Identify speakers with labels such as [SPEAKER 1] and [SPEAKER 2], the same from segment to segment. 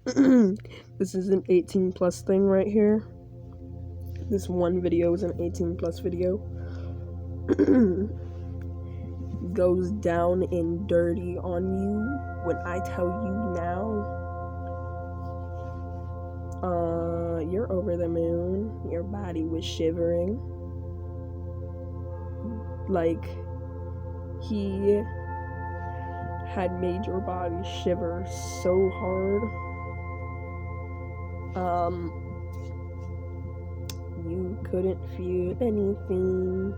[SPEAKER 1] This is an 18 plus thing right here. This one video is an 18 plus video. Goes down and dirty on you when I tell you now. You're over the moon. Your body was shivering. Like, he had made your body shiver so hard. You couldn't feel anything.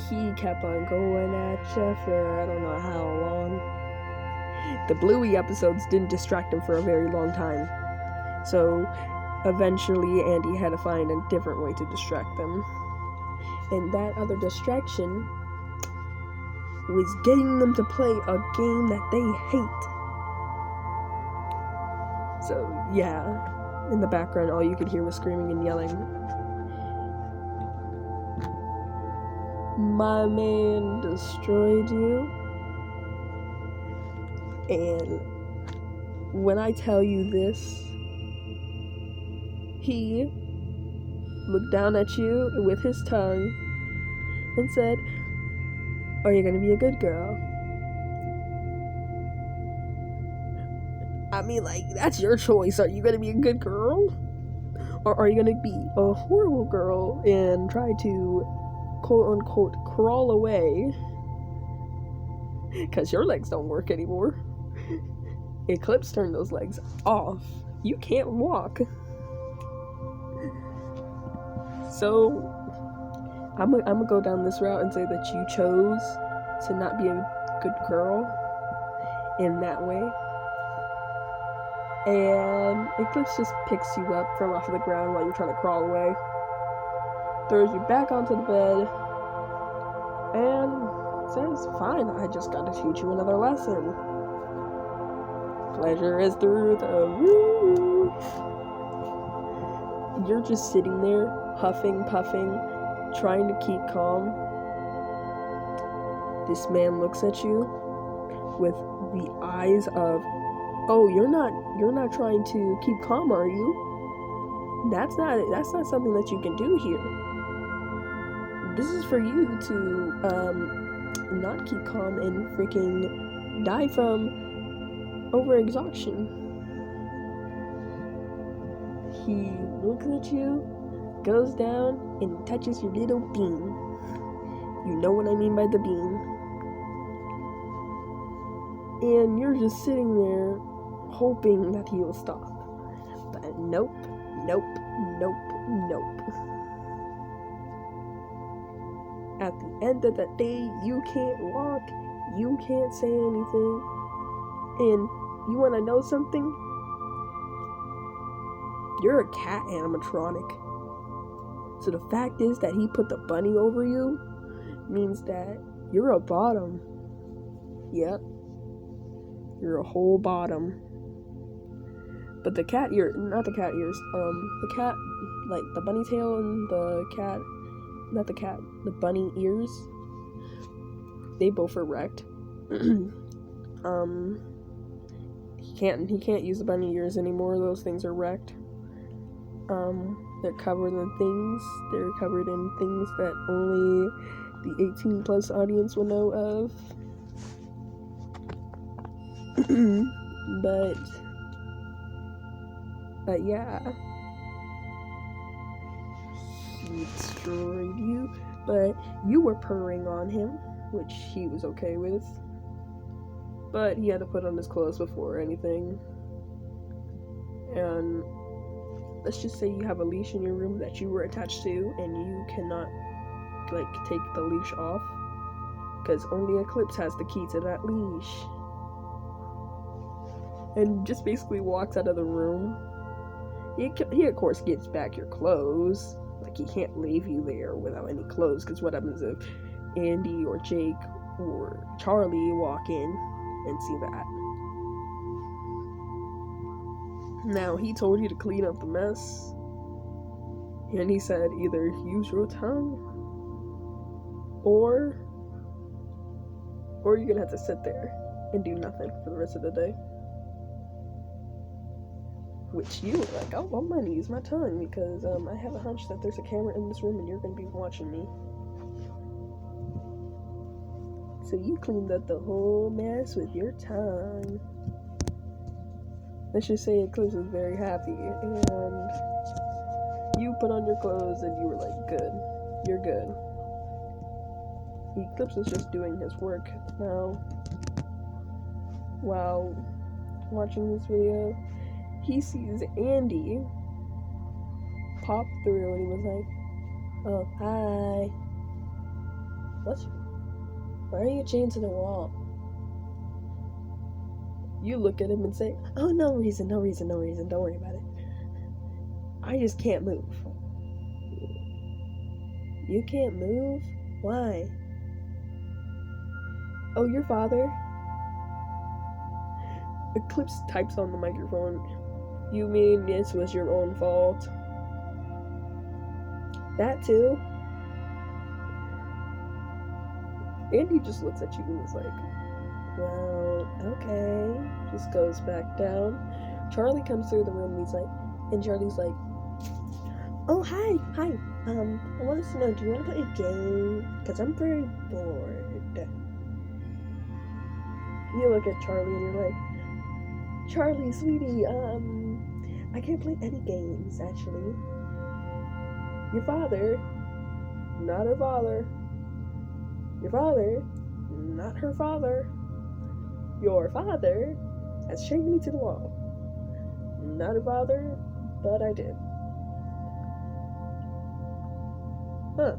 [SPEAKER 1] He kept on going at you for I don't know how long. The Bluey episodes didn't distract him for a very long time. So eventually Andy had to find a different way to distract them. And that other distraction was getting them to play a game that they hate. So yeah, in the background all you could hear was screaming and yelling. My man destroyed you. And when I tell you this, he looked down at you with his tongue and said, "Are you gonna be a good girl?" I mean, like, that's your choice. Are you gonna be a good girl? Or are you gonna be a horrible girl and try to, quote unquote, crawl away? Because your legs don't work anymore. Eclipse turned those legs off. You can't walk. So, I'm gonna go down this route and say that you chose to not be a good girl in that way. And Eclipse just picks you up from off the ground while you're trying to crawl away, throws you back onto the bed, and says, "Fine, I just gotta teach you another lesson. Pleasure is through the roof." You're just sitting there, huffing, puffing, trying to keep calm. This man looks at you with the eyes of, "Oh, you're not trying to keep calm, are you? That's not something that you can do here. This is for you to not keep calm and freaking die from overexhaustion." He looks at you, goes down, and touches your little bean. You know what I mean by the bean. And you're just sitting there hoping that he'll stop. But nope. At the end of the day, you can't walk, you can't say anything, and you want to know something? You're a cat animatronic. So the fact is that he put the bunny over you means that you're a bottom. Yep. You're a whole bottom. But the cat ear, not the cat ears, the cat, like the bunny tail and the cat, not the cat, the bunny ears, they both are wrecked. He can't use the bunny ears anymore. Those things are wrecked. They're covered in things. They're covered in things that only the 18 plus audience will know of. But yeah, he destroyed you, but you were purring on him, which he was okay with. But he had to put on his clothes before anything. And let's just say you have a leash in your room that you were attached to, and you cannot, like, take the leash off, because only Eclipse has the key to that leash. And just basically walks out of the room. He of course gets back your clothes. Like, he can't leave you there without any clothes, because what happens if Andy or Jake or Charlie walk in and see that? Now, he told you to clean up the mess, and he said either use your tongue or you're gonna have to sit there and do nothing for the rest of the day. Which you were like, oh, I'm gonna use my tongue because I have a hunch that there's a camera in this room and you're gonna be watching me. So you cleaned up the whole mess with your tongue. Let's just say Eclipse was very happy, and you put on your clothes and you were like, good, you're good. Eclipse was just doing his work. Now, while watching this video, he sees Andy pop through and he was like, oh, hi. Why are you chained to the wall? You look at him and say, oh, no reason, don't worry about it. I just can't move. You can't move? Why? Oh, your father? Eclipse types on the microphone. You mean this was your own fault? That too? Andy just looks at you and is like, well, okay. Just goes back down. Charlie comes through the room and Charlie's like, oh, hi. I want to know, do you want to play a game? Because I'm very bored. You look at Charlie and you're like, Charlie, sweetie, I can't play any games, actually. Your father, not her father. Your father, not her father. Your father has chained me to the wall. Not her father, but I did. Huh.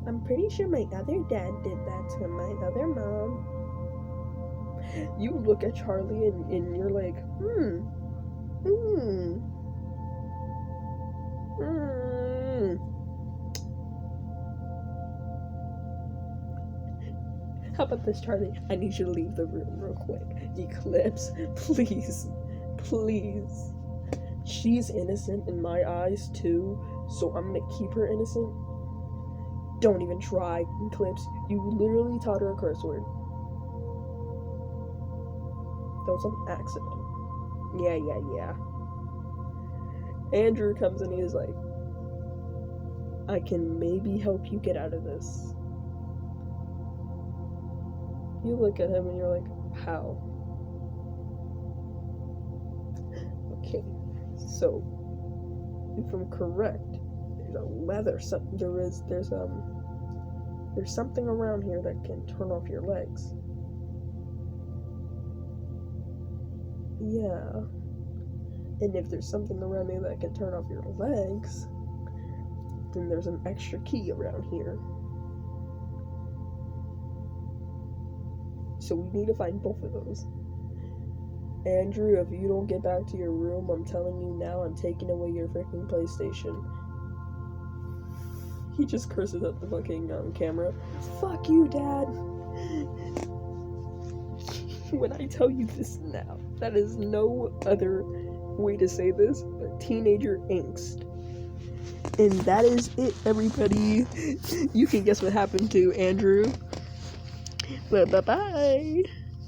[SPEAKER 1] I'm pretty sure my other dad did that to my other mom. You look at Charlie and you're like, How about this, Charlie? I need you to leave the room real quick. Eclipse, please. She's innocent in my eyes too, so I'm gonna keep her innocent. Don't even try, Eclipse. You literally taught her a curse word. That was an accident. Yeah. Andrew comes in and he's like, I can maybe help you get out of this. You look at him and you're like, how? Okay, so if I'm correct, there's a leather there's something around here that can turn off your legs. Yeah. And if there's something around here that can turn off your legs, then there's an extra key around here. So we need to find both of those. Andrew, if you don't get back to your room, I'm telling you now, I'm taking away your freaking PlayStation. He just curses at the fucking camera. Fuck you, Dad. When I tell you this now, that is no other way to say this but teenager angst. And that is it, everybody. You can guess what happened to Andrew. Bye-bye.